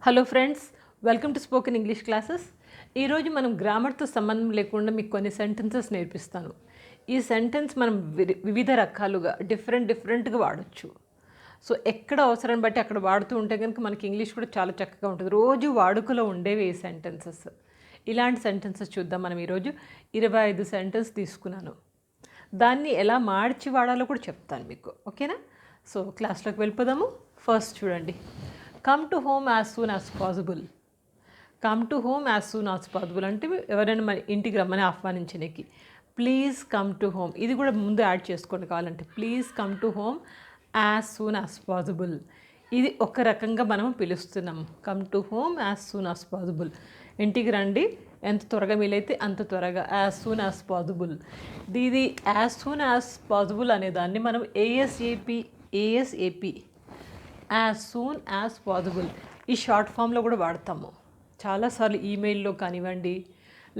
Hello friends, welcome to spoken English classes. ఈరోజు మనం గ్రామర్తో సంబంధం లేకుండా మీకు కొన్ని సెంటెన్సెస్ నేర్పిస్తాను. ఈ సెంటెన్స్ మనం వివిధ రకాలుగా డిఫరెంట్గా వాడచ్చు. సో ఎక్కడ అవసరం బట్టి అక్కడ వాడుతూ ఉంటే కనుక మనకి ఇంగ్లీష్ కూడా చాలా చక్కగా ఉంటుంది. రోజు వాడుకలో ఉండేవి ఈ సెంటెన్సెస్. ఇలాంటి సెంటెన్సెస్ చూద్దాం. మనం ఈరోజు 25 సెంటెన్స్ తీసుకున్నాను. దాన్ని ఎలా మార్చి వాడాలో కూడా చెప్తాను మీకు. ఓకేనా? సో క్లాస్లోకి వెళ్ళిపోదాము. ఫస్ట్ చూడండి, come to home as soon as possible. Come to home as soon as possible అంటే ఎవరైనా మన ఇంటికి రమ్మని ఆహ్వానించడానికి. ప్లీజ్ కమ్ టు హోమ్, ఇది కూడా ముందు యాడ్ చేసుకోండి కావాలంటే. Please come to home as soon as possible. ఇది ఒక రకంగా మనం పిలుస్తున్నాం. Come to home as soon as possible, ఇంటికి రండి ఎంత త్వరగా వీలైతే అంత త్వరగా, యాజ్ సూన్ యాజ్ పాసిబుల్. ఇది యాజ్ సూన్ యాజ్ పాసిబుల్ అనేదాన్ని మనం ASAP as soon as possible ఈ షార్ట్ ఫామ్లో కూడా వాడతాము. చాలాసార్లు ఈమెయిల్లో కానివ్వండి,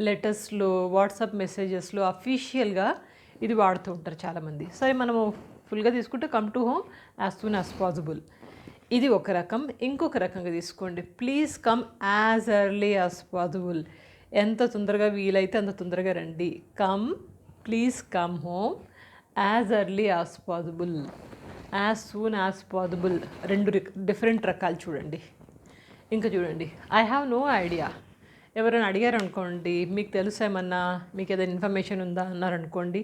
లెటర్స్లో, వాట్సాప్ మెసేజెస్లో అఫీషియల్గా ఇది వాడుతూ ఉంటారు చాలామంది. సరే, మనము ఫుల్గా తీసుకుంటే come to home as soon as possible, ఇది ఒక రకం. ఇంకొక రకంగా తీసుకోండి, please come as early as possible. ఎంత తొందరగా వీలైతే అంత తొందరగా రండి. Please come home as early as possible, as soon as possible. రెండు డిఫరెంట్ రకాలు చూడండి. ఇంకా చూడండి, ఐ హ్యావ్ నో ఐడియా. ఎవరైనా అడిగారు అనుకోండి, మీకు తెలుసా ఏమన్నా, మీకు ఏదైనా ఇన్ఫర్మేషన్ ఉందా అన్నారనుకోండి,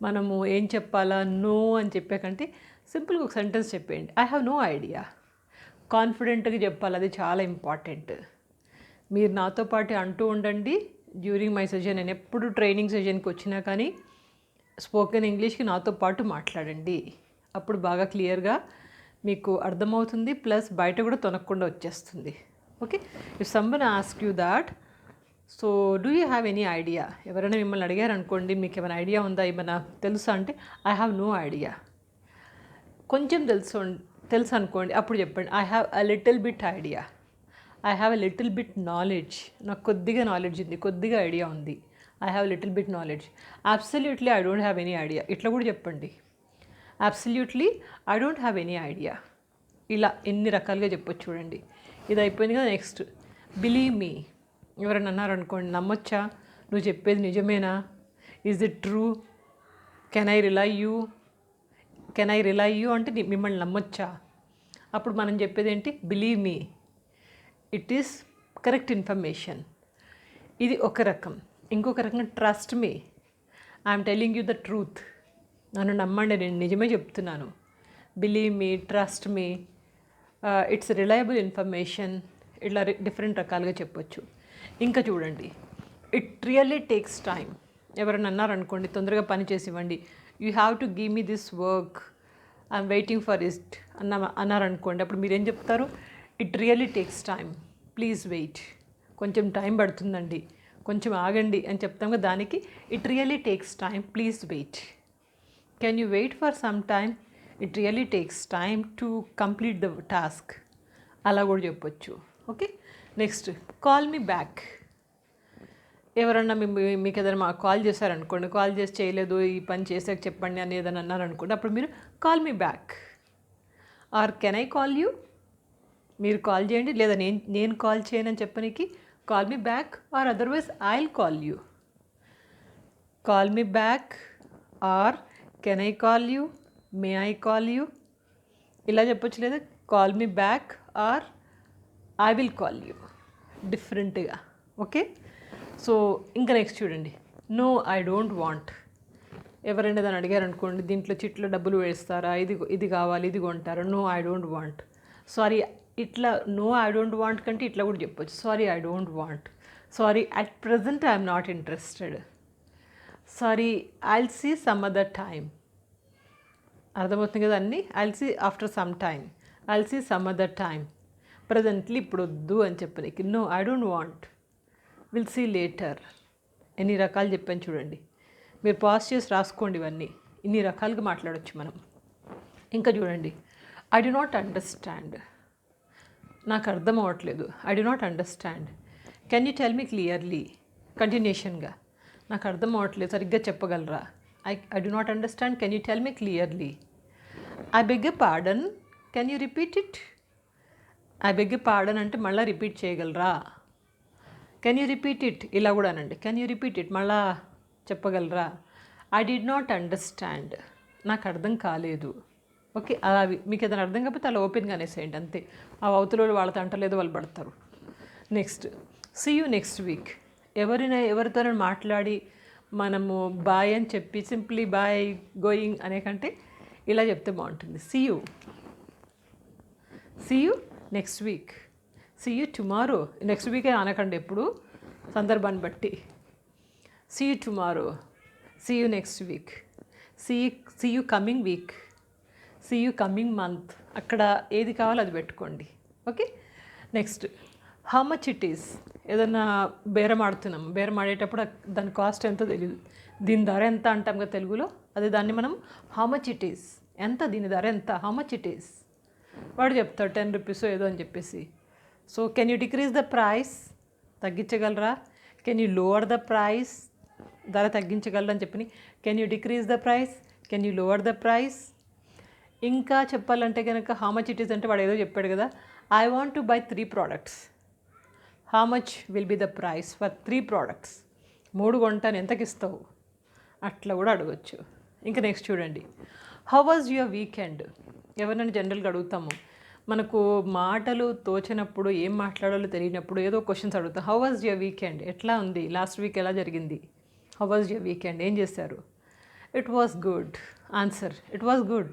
మనము ఏం చెప్పాలా? నో అని చెప్పాకంటే సింపుల్గా ఒక సెంటెన్స్ చెప్పేయండి, ఐ హ్యావ్ నో ఐడియా. కాన్ఫిడెంట్గా చెప్పాలి, అది చాలా ఇంపార్టెంట్. మీరు నాతో పాటు అంటూ ఉండండి డ్యూరింగ్ మై సెషన్. నేను ఎప్పుడు ట్రైనింగ్ సెషన్కి వచ్చినా కానీ స్పోకెన్ ఇంగ్లీష్కి నాతో పాటు మాట్లాడండి. అప్పుడు బాగా క్లియర్గా మీకు అర్థమవుతుంది, ప్లస్ బయట కూడా తొనకుండా వచ్చేస్తుంది. Okay, if someone ask you that, so do you have any idea. ఎవరైనా మిమ్మల్ని అడిగారు అనుకోండి, మీకు ఏమైనా ఐడియా ఉందా, ఏమైనా తెలుసా అంటే ఐ హ్యావ్ నో ఐడియా. కొంచెం తెలుసు అనుకోండి, అప్పుడు చెప్పండి I have a little bit idea. I have a little bit knowledge. నాకు కొద్దిగా నాలెడ్జ్ ఉంది, కొద్దిగా ఐడియా ఉంది. I have little bit knowledge. Absolutely I don't have any idea, ఇట్లా కూడా చెప్పండి. Absolutely I don't have any idea. ఇలా ఎన్ని రకాలుగా చెప్పొచ్చు చూడండి. ఇది అయిపోయింది కదా. Next, believe me. ఎవరైనా అన్నారనుకోండి, నమ్మొచ్చా, నువ్వు చెప్పేది నిజమేనా, is it true, can I rely you అంటే మిమ్మల్ని నమ్మొచ్చా. అప్పుడు మనం చెప్పేది ఏంటి, believe me, it is correct information. ఇది ఒక రకం. ఇంకొక రకంగా, trust me, I'm telling you the truth. నన్ను నమ్మండి, నేను నిజమే చెప్తున్నాను. Believe me, trust me, it's reliable information. ఇట్లా డిఫరెంట్ రకాలుగా చెప్పొచ్చు. ఇంకా చూడండి, ఇట్ రియల్లీ టేక్స్ టైం. ఎవరైనా అన్నారనుకోండి, తొందరగా పని చేసి ఇవ్వండి, you have to give me this work, I'm waiting for it అన్నారనుకోండి, అప్పుడు మీరేం చెప్తారు, it really takes time, please wait. కొంచెం టైం పడుతుందండి, కొంచెం ఆగండి అని చెప్తాం కదా, దానికి it really takes time, please wait. Can you wait for some time, it really takes time to complete the task. అలా కూడా చెప్పొచ్చు. Okay, next, call me back. ఎవరన్నా మీకు ఏదైనా కాల్ చేశారనుకోండి, కాల్ చేసి చేయలేదు, ఈ పని చేసాక చెప్పండి అని ఏదైనా అన్నారనుకోండి, అప్పుడు మీరు call me back. Or can I call you, మీరు కాల్ చేయండి, లేదా నేను కాల్ చేయనని చెప్పనీకి call me back, or otherwise I will call you. Call me back, or can I call you, may I call you, ఇలా చెప్పొచ్చు. లేదా call me back or I will call you, డిఫరెంట్గా. Okay, so ఇంకా next చూడండి, no I don't want. ఎవరైనా దాన్ని అడిగారు అనుకోండి, దీంట్లో చిట్లో డబ్బులు వేస్తారా, ఇది కావాలి, ఇది కొంటారా, no I don't want. Sorry, ఇట్లా నో ఐ డోంట్ వాంట్ కంటే ఇట్లా కూడా చెప్పొచ్చు, sorry I don't want, sorry at present I'm not interested, sorry I'll see some other time. అర్థమవుతుంది కదా అన్నీ. I'll see after some time, I'll see some other time. Presently ఇప్పుడు వద్దు అని చెప్పడానికి no I don't want, will see later. ఎన్ని రకాలు చెప్పాను చూడండి. మీరు పాజ్ చేసి రాసుకోండి, ఇవన్నీ ఇన్ని రకాలుగా మాట్లాడవచ్చు మనం. ఇంకా చూడండి, ఐ డు నాట్ అండర్స్టాండ్. నాకు అర్థం అవ్వట్లేదు, I do not understand. Can you tell me clearly, కంటిన్యూషన్గా, నాకు అర్థం అవ్వట్లేదు, సరిగ్గా చెప్పగలరా. I do not understand, can you tell me clearly. I beg your pardon, can you repeat it. I beg pardon అంటే మళ్ళీ రిపీట్ చేయగలరా? Can you repeat it? ఇలా కూడా అనండి. Can you repeat it? మళ్ళా చెప్పగలరా? I did not understand. నాకు అర్థం కాలేదు. ఓకే, అలా మీకు ఏదైనా అర్థం కాకపోతే అలా ఓపెన్గా అనేసేయండి అంతే. ఆ అవతల వాళ్ళతో అంటలేదు, వాళ్ళు పడతారు. Next, see you next week. ఎవరితోనైనా మాట్లాడి మనము బాయ్ అని చెప్పి సింప్లీ బాయ్ గోయింగ్ అనే కంటే ఇలా చెప్తే బాగుంటుంది. See you next week. See you tomorrow. Next వీకే అనకండి ఎప్పుడు, సందర్భాన్ని బట్టి. See you tomorrow, see you next week, see you coming week, see you coming month. అక్కడ ఏది కావాలో అది పెట్టుకోండి. Okay, next, how much it is. ఏదన్నా బేరం ఆడుతున్నాం, బేరం ఆడేటప్పుడు దాని కాస్ట్ ఎంతో తెలియదు, దీని ధర ఎంత అంటాం కదా తెలుగులో, అదే దాన్ని మనం హౌ మచ్ ఇట్ ఈస్, ఎంత దీని ధర ఎంత, హౌ మచ్ ఇట్ ఈస్. వాడు చెప్తాడు 10 రూపీస్ ఏదో అని చెప్పేసి. So can you decrease the price, తగ్గించగలరా? Can you lower the price, ధర తగ్గించగలరా అని చెప్పి. Can you decrease the price, can you lower the price. ఇంకా చెప్పాలంటే కనుక హౌ మచ్ ఇట్ ఈస్ అంటే వాడు ఏదో చెప్పాడు కదా, I want to buy 3 products. How much will be the price for 3 products. 3 కొంటాను, ఎంతకి ఇస్తావు? అట్లా కూడా అడగచ్చు. ఇంకా నెక్స్ట్ చూడండి, హౌ వాజ్ యువర్ వీకెండ్. ఎవరినైనా జనరల్గా అడుగుతాము, మనకు మాటలు తోచినప్పుడు ఏం మాట్లాడాలో తెలియనప్పుడు ఏదో క్వశ్చన్స్ అడుగుతాం. హౌ వాజ్ యువర్ వీకెండ్, ఎట్లా ఉంది, లాస్ట్ వీక్ ఎలా జరిగింది, హౌ వాజ్ యువర్ వీకెండ్, ఏం చేశారు? It was good. Answer, it was good.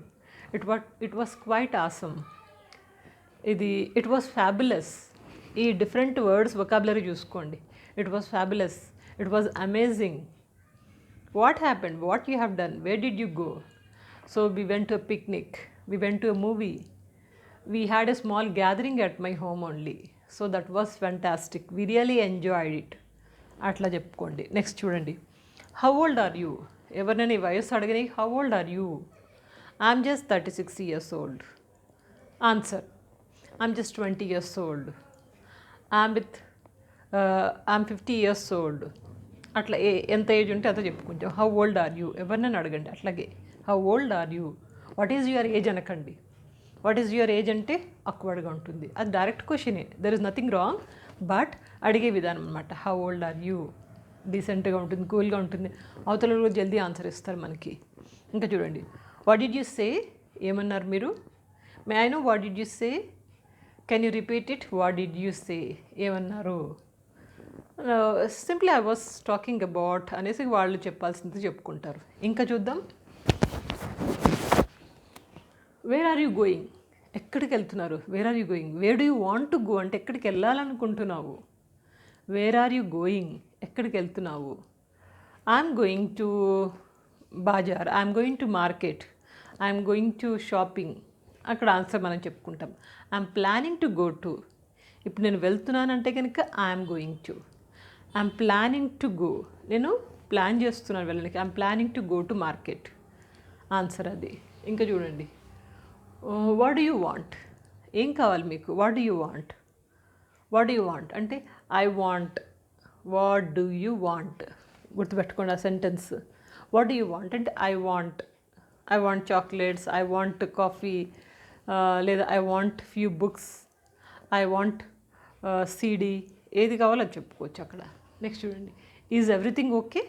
It was quite awesome. ఇది ఇట్ వాస్ ఫ్యాబులస్. ఈ డిఫరెంట్ వర్డ్స్ వొకాబులరీ చూసుకోండి. It was fabulous, it was amazing. What happened, what you have done, where did you go? So we went to a picnic, we went to a movie, we had a small gathering at my home only, so that was fantastic, we really enjoyed it. అట్లా చెప్పుకోండి. Next చూడండి, how old are you. ఎవరినైనా ఈ వయస్సు అడిగిన how old are you? I'm just 36 years old. Answer, I'm just 20 years old. I'm 50 years old. అట్లా ఎంత age ఉంటే అంత చెప్పుకుంటాం. హౌ ఓల్డ్ ఆర్ యూ, ఎవరినైనా అడగండి అట్లాగే. How old are you, what is your age అనకండి. వాట్ ఈజ్ యువర్ ఏజ్ అంటే అక్వర్డ్గా ఉంటుంది, అది డైరెక్ట్ క్వశ్చనే, there is nothing wrong, but అడిగే విధానం అనమాట. హౌ ఓల్డ్ ఆర్ యూ డీసెంట్గా ఉంటుంది, కూల్గా ఉంటుంది, అవతల కూడా జల్దీ ఆన్సర్ ఇస్తారు మనకి. ఇంకా చూడండి, వాట్ డిడ్ యూ సే, ఏమన్నారు మీరు? May I know what did you say, can you repeat it, what did you say, ఏమన్నారు? Simply I was talking about అనేసి వాళ్ళు చెప్పాల్సింది చెప్పుకుంటారు. ఇంకా చూద్దాం, వేర్ ఆర్ యూ గోయింగ్, ఎక్కడికి వెళ్తున్నారు? Where are you going. Where do you want to go అంటే ఎక్కడికి వెళ్ళాలనుకుంటున్నావు. వేర్ ఆర్ యూ గోయింగ్, ఎక్కడికి వెళ్తున్నావు? I'm going to bazaar, I'm going to market, I'm going to shopping. అక్కడ ఆన్సర్ మనం చెప్పుకుంటాం. I'm planning to go to. ఇప్పుడు నేను వెళ్తున్నానంటే కనుక I'm going to. I'm planning to go, నేను ప్లాన్ చేస్తున్నాను వెళ్ళడానికి. I'm planning to go to market. Answer అది. ఇంకా చూడండి, వాట్ డూ యూ వాంట్, ఏం కావాలి మీకు? What do you want. What do you want అంటే I want. What do you want గుర్తుపెట్టుకోండి ఆ sentence. What do you want అంటే I want chocolates, I want coffee, లేదా I want few books, I want CD, ఏది కావాలో అది చెప్పుకోవచ్చు అక్కడ. నెక్స్ట్ చూడండి, ఈజ్ ఎవ్రీథింగ్ ఓకే.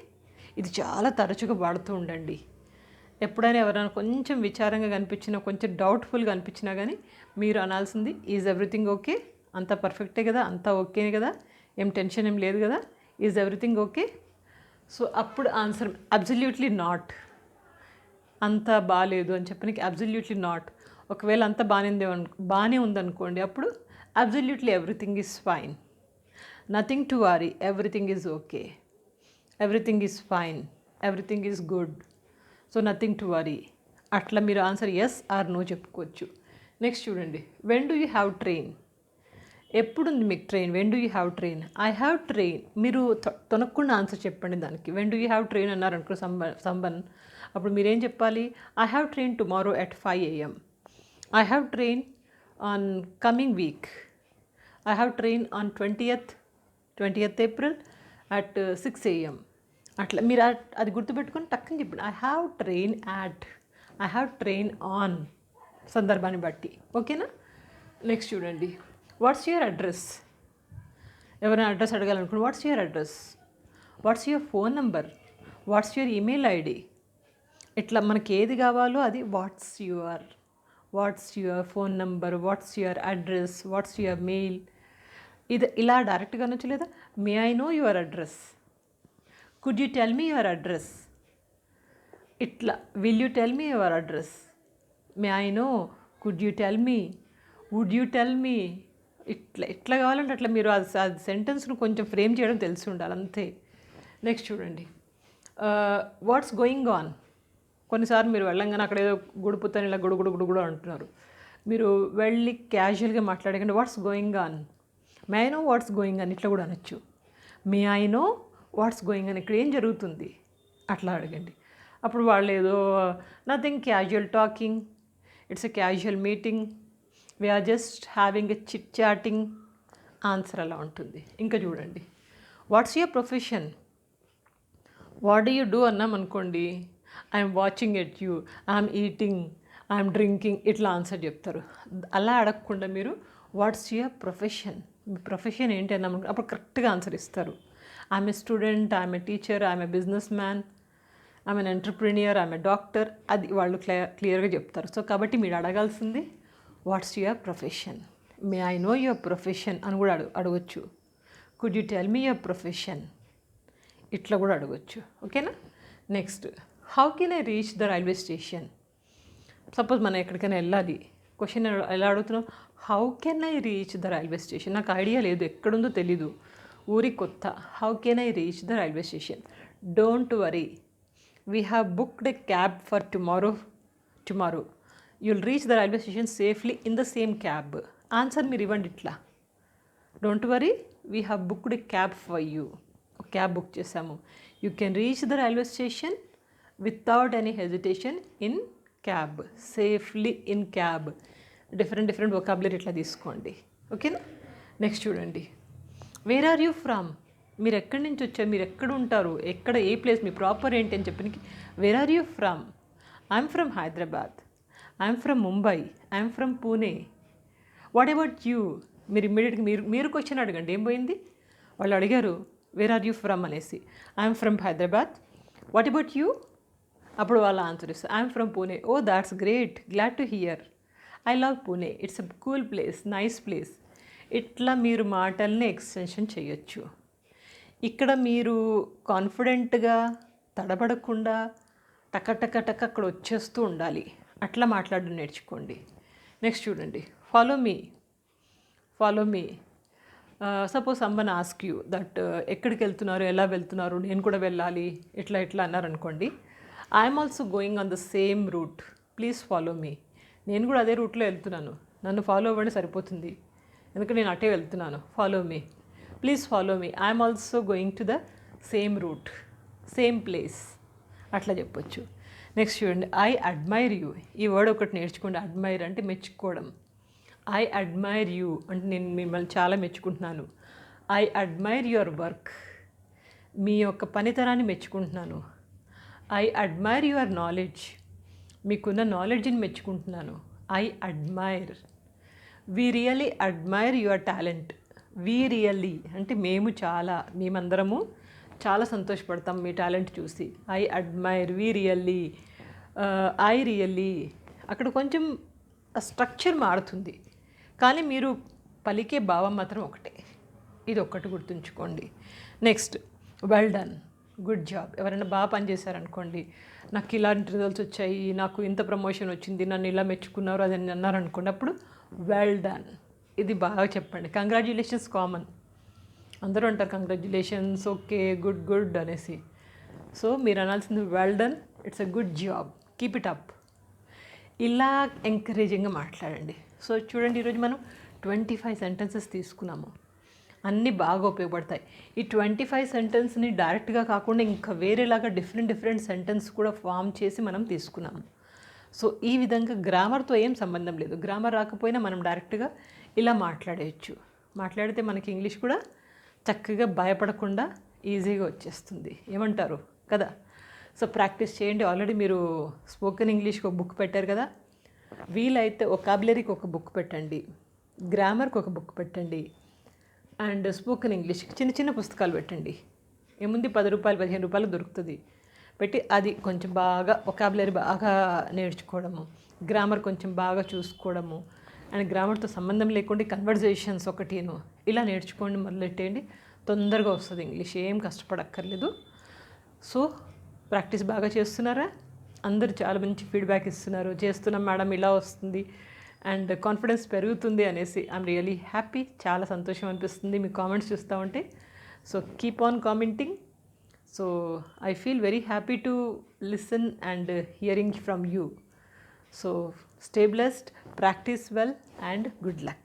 ఇది చాలా తరచుగా వాడుతూ ఉండండి. ఎప్పుడైనా ఎవరైనా కొంచెం విచారంగా కనిపించినా, కొంచెం డౌట్ఫుల్గా అనిపించినా కానీ మీరు అనాల్సింది ఈజ్ ఎవ్రీథింగ్ ఓకే. అంతా పర్ఫెక్టే కదా, అంతా ఓకేనే కదా, ఏం టెన్షన్ ఏం లేదు కదా, ఈజ్ ఎవ్రీథింగ్ ఓకే. సో అప్పుడు ఆన్సర్ అబ్సల్యూట్లీ నాట్. అంతా బాగాలేదు అని చెప్పడానికి అబ్సల్యూట్లీ నాట్. ఒకవేళ అంతా బాగానే ఉందనుకోండి, అప్పుడు absolutely everything is fine. Nothing to worry, everything is okay, everything is fine, everything is good, so nothing to worry. అట్లా మీరు ఆన్సర్ ఎస్ ఆర్ నో చెప్పుకోవచ్చు. నెక్స్ట్ చూడండి, when do you have train. ఎప్పుడుంది మీకు train? When do you have train. I have train. మీరు తొనక్కుండా answer చెప్పండి దానికి. When do you have train అన్నారు అనుకో సంబన్, అప్పుడు మీరేం చెప్పాలి? I have train tomorrow at 5 AM. I have train on coming week. I have train on 20th April at 6 AM. అట్లా మీరు అది గుర్తుపెట్టుకొని టక్కని చెప్పండి. I have train at, I have train on, సందర్భాన్ని బట్టి. ఓకేనా? నెక్స్ట్ చూడండి, వాట్స్ యువర్ అడ్రస్, ఎవరైనా అడ్రస్ అడగాలనుకోండి what's your address, what's your phone number, what's your email ID. ఇట్లా మనకి ఏది కావాలో అది what's your phone number, what's your address, what's your mail. ఇది ఇలా డైరెక్ట్గా అనొచ్చు, లేదా may I know your address, could you tell me your address. ఇట్లా will you tell me your address, may I know, could you tell me, would you tell me. ఎట్లా కావాలంటే అట్లా మీరు ఆ సెంటెన్స్ను కొంచెం ఫ్రేమ్ చేయడం తెలిసి ఉండాలి అంతే. నెక్స్ట్ చూడండి, వాట్స్ గోయింగ్ ఆన్. కొన్నిసార్లు మీరు వెళ్ళంగానే అక్కడ ఏదో గుడుపుతాను ఇలా గుడుగుడు అంటున్నారు, మీరు వెళ్ళి క్యాజువల్గా మాట్లాడకండి what's going on, may I know what's going on ఇట్లా కూడా అనొచ్చు. May I know what's going on, ఇక్కడ ఏం జరుగుతుంది అట్లా అడగండి. అప్పుడు వాళ్ళు ఏదో nothing, casual talking, it's a casual meeting, we're just having a chit chatting, answer అలా ఉంటుంది. ఇంకా చూడండి, what's your profession, what do you do అన్నాం అనుకోండి, I'm watching at you, I'm eating, I'm drinking, ఇట్లా ఆన్సర్ చెప్తారు. అలా అడగకుండా మీరు వాట్స్ యువర్ ప్రొఫెషన్, మీ ప్రొఫెషన్ ఏంటి అన్నాం అప్పుడు కరెక్ట్గా ఆన్సర్ ఇస్తారు. I'm a student, I'm a teacher, I'm a businessman, I'm an entrepreneur, I'm a doctor, అది వాళ్ళు క్లియర్గా చెప్తారు. సో కాబట్టి మీరు అడగాల్సింది what's your profession. May I know your profession అని కూడా అడగొచ్చు. Could you tell me your profession, ఇట్లా కూడా అడగొచ్చు. ఓకేనా. Next, how can I reach the railway station. Suppose మనం ఎక్కడికైనా వెళ్ళాలి, క్వశ్చన్ ఎలా అడుగుతున్నాం, how can I reach the railway station. నాకు ఐడియా లేదు, ఎక్కడుందో తెలీదు, ఊరి కొత్త, how can I reach the railway station. Don't worry, we have booked a cab for tomorrow you'll reach the railway station safely in the same cab. Answer మీరు ఇవ్వండి ఇట్లా, don't worry we have booked a cab for you, cab book చేసాము, you can reach the railway station without any hesitation in cab, safely in cab. Different vocabulary ఇట్లా తీసుకోండి. ఓకేనా. Next చూడండి, wear are you from, మీరు ఎక్కడి నుంచి వచ్చారు, మీరు ఎక్కడ ఉంటారు, ఎక్కడ ఏ ప్లేస్, మీ ప్రాపర్ ఏంటి అని చెప్పడానికి where are you from. I'm from Hyderabad, I'm from Mumbai, I'm from Pune. What about you, మీరు ఇమ్మీడియట్గా మీరు క్వశ్చన్ అడగండి, ఏం పోయింది, వాళ్ళు అడిగారు వేర్ ఆర్ యూ ఫ్రమ్ అనేసి, I'm from Hyderabad, what about you, అప్పుడు వాళ్ళ ఆన్సర్ ఇస్తారు I'm from Pune, oh that's great, glad to hear, I love Pune, it's a cool place, nice place. ఇట్లా మీరు మాటల్ని ఎక్స్టెన్షన్ చేయొచ్చు. ఇక్కడ మీరు కాన్ఫిడెంట్గా తడబడకుండా టక అక్కడ వచ్చేస్తూ ఉండాలి, అట్లా మాట్లాడడం నేర్చుకోండి. నెక్స్ట్ చూడండి, follow me. Suppose someone ask you that ఎక్కడికి వెళ్తున్నారు, ఎలా వెళ్తున్నారు, నేను కూడా వెళ్ళాలి, ఇట్లా అన్నారనుకోండి, I'm also going on the same route, please follow me. నేను కూడా అదే రూట్లో వెళ్తున్నాను, నన్ను ఫాలో అవ్వండి సరిపోతుంది, ఎందుకంటే నేను అటే వెళ్తున్నాను, follow me, please follow me, I'm also going to the same route, same place, అట్లా చెప్పొచ్చు. నెక్స్ట్ చూడండి, ఐ అడ్మైర్ యూ. ఈ వర్డ్ ఒకటి నేర్చుకోండి, అడ్మైర్ అంటే మెచ్చుకోవడం. ఐ అడ్మైర్ యూ అంటే నేను మిమ్మల్ని చాలా మెచ్చుకుంటున్నాను. ఐ అడ్మైర్ యువర్ వర్క్, మీ యొక్క పనితనాన్ని మెచ్చుకుంటున్నాను. ఐ అడ్మైర్ యువర్ నాలెడ్జ్, మీకున్న నాలెడ్జ్ని మెచ్చుకుంటున్నాను. I admire. We really admire your talent. We really అంటే మేమందరము చాలా సంతోషపడతాం మీ టాలెంట్ చూసి. I admire, we really, I really. అక్కడ కొంచెం స్ట్రక్చర్ మారుతుంది, కానీ మీరు పలికే భావం మాత్రం ఒకటే. ఇది ఒక్కటి గుర్తుంచుకోండి. Next, well done, good job. ఎవరైనా బాగా పనిచేశారనుకోండి, నాకు ఇలాంటి రిజల్ట్స్ వచ్చాయి, నాకు ఇంత ప్రమోషన్ వచ్చింది, నన్ను ఇలా మెచ్చుకున్నారు అది అన్నారనుకోండి, అప్పుడు వెల్ డన్, ఇది బాగా చెప్పండి. కంగ్రాచ్యులేషన్స్ కామన్, అందరూ అంటారు కంగ్రాచ్యులేషన్స్, ఓకే, గుడ్ అనేసి. సో మీరు అనాల్సింది well done, it's a good job, keep it up. ఇలా ఎంకరేజింగ్గా మాట్లాడండి. సో చూడండి, ఈరోజు మనం 25 సెంటెన్సెస్ తీసుకున్నాము, అన్నీ బాగా ఉపయోగపడతాయి. ఈ 25 సెంటెన్స్ని డైరెక్ట్గా కాకుండా ఇంకా వేరేలాగా డిఫరెంట్ సెంటెన్స్ కూడా ఫామ్ చేసి మనం తీసుకున్నాము. సో ఈ విధంగా గ్రామర్తో ఏం సంబంధం లేదు, గ్రామర్ రాకపోయినా మనం డైరెక్ట్గా ఇలా మాట్లాడేయచ్చు. మాట్లాడితే మనకి ఇంగ్లీష్ కూడా చక్కగా భయపడకుండా ఈజీగా వచ్చేస్తుంది. ఏమంటారు కదా? సో ప్రాక్టీస్ చేయండి. ఆల్రెడీ మీరు స్పోకెన్ ఇంగ్లీష్కి ఒక బుక్ పెట్టారు కదా, వీలైతే వొకాబులరీకి ఒక బుక్ పెట్టండి. గ్రామర్కి ఒక బుక్ పెట్టండి, అండ్ స్పోకెన్ ఇంగ్లీష్కి చిన్న చిన్న పుస్తకాలు పెట్టండి. ఏముంది, 10 రూపాయలు 15 రూపాయలు దొరుకుతుంది. పెట్టి అది కొంచెం బాగా ఒకాబులరీ బాగా నేర్చుకోవడము, గ్రామర్ కొంచెం బాగా చూసుకోవడము, అండ్ గ్రామర్తో సంబంధం లేకుండా కన్వర్జేషన్స్ ఒకటిను ఇలా నేర్చుకోండి, మొదలెట్టేయండి. తొందరగా వస్తుంది ఇంగ్లీష్, ఏం కష్టపడక్కర్లేదు. సో ప్రాక్టీస్ బాగా చేస్తున్నారా? అందరూ చాలా మంచి ఫీడ్బ్యాక్ ఇస్తున్నారు, చేస్తున్నాం మేడం ఇలా వస్తుంది అండ్ కాన్ఫిడెన్స్ పెరుగుతుంది అనేసి. ఐఎమ్ రియలీ హ్యాపీ, చాలా సంతోషం అనిపిస్తుంది మీ కామెంట్స్ చూస్తూ ఉంటే. So keep on commenting. So I feel very happy to listen and hearing from you. So stay blessed, practice well, and good luck.